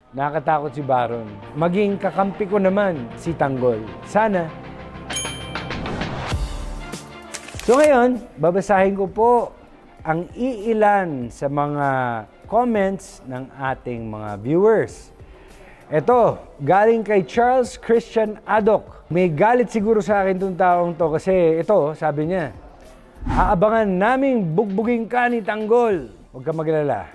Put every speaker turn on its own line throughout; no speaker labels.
Nakakatakot si Baron. Maging kakampi ko naman si Tanggol. Sana. So ngayon, babasahin ko po ang iilan sa mga comments ng ating mga viewers. Ito, galing kay Charles Christian Adok. May galit siguro sa akin itong taong to kasi ito, sabi niya, aabangan naming bugbugin ka ni Tanggol. Huwag ka maglala.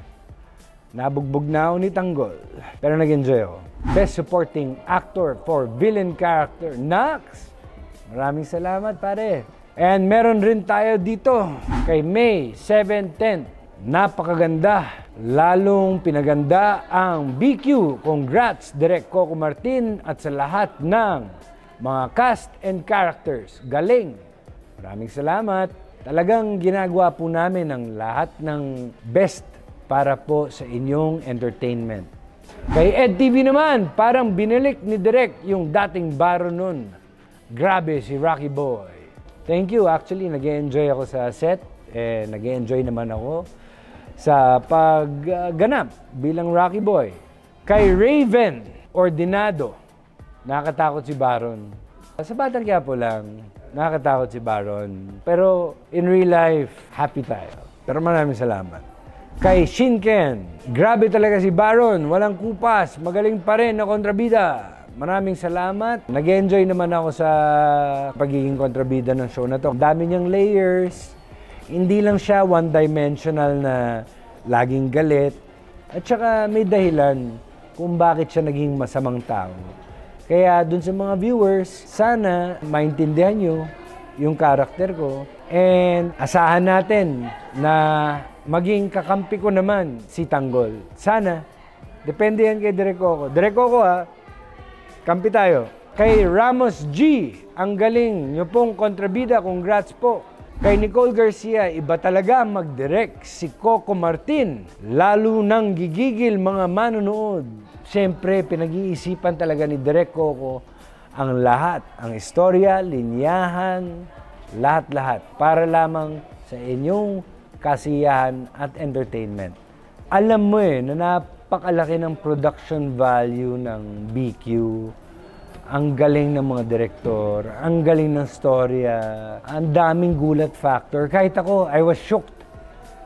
Nabugbog na ako ni Tanggol. Pero nag-enjoy ako. Best Supporting Actor for Villain Character, Nax. Maraming salamat, pare. And meron rin tayo dito kay May 710. Napakaganda. Lalong pinaganda ang BQ. Congrats, Direk Coco Martin at sa lahat ng mga cast and characters. Galing. Maraming salamat. Talagang ginagawa po namin ang lahat ng best para po sa inyong entertainment. Kay EdTV naman, parang binilik ni Direk yung dating Baron nun. Grabe si Rocky Boy. Thank you. Actually, nag-enjoy ako sa set. Nag-enjoy naman ako sa pagganap bilang Rocky Boy. Kay Raven Ordinado, nakakatakot si Baron. Sa Batang Quiapo lang, nakakatakot si Baron. Pero in real life, happy tayo. Pero maraming salamat. Kay Shinken, grabe talaga si Baron. Walang kupas. Magaling pa rin na kontrabida. Maraming salamat. Nag-enjoy naman ako sa pagiging kontrabida ng show na to. Dami niyang layers. Hindi lang siya one-dimensional na laging galit. At saka may dahilan kung bakit siya naging masamang tao. Kaya dun sa mga viewers, sana maintindihan nyo yung karakter ko. And asahan natin na maging kakampi ko naman si Tanggol. Sana. Depende yan kay Direk Coco. Direk Coco ha, kampi tayo. Kay Ramos G, ang galing nyo pong kontrabida. Congrats po. Kay Nicole Garcia, iba talaga mag-direct si Coco Martin. Lalo nang gigigil mga manonood. Siyempre, pinag-iisipan talaga ni Direk Coco ang lahat. Ang istorya, linyahan, lahat-lahat. Para lamang sa inyong kasiyahan at entertainment. Alam mo na napakalaki ng production value ng BQ. Ang galing ng mga direktor, ang galing ng storya, ang daming gulat factor. Kahit ako, I was shocked.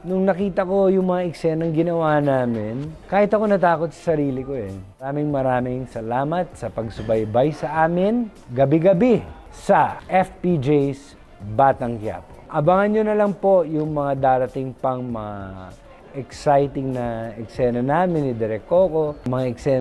Nung nakita ko yung mga eksenang ginawa namin, kahit ako natakot sa sarili ko Maraming salamat sa pagsubaybay sa amin, gabi-gabi sa FPJ's Batang Quiapo. Abangan nyo na lang po yung mga darating pang mga exciting na eksena namin ni Direk Coco, mga eksena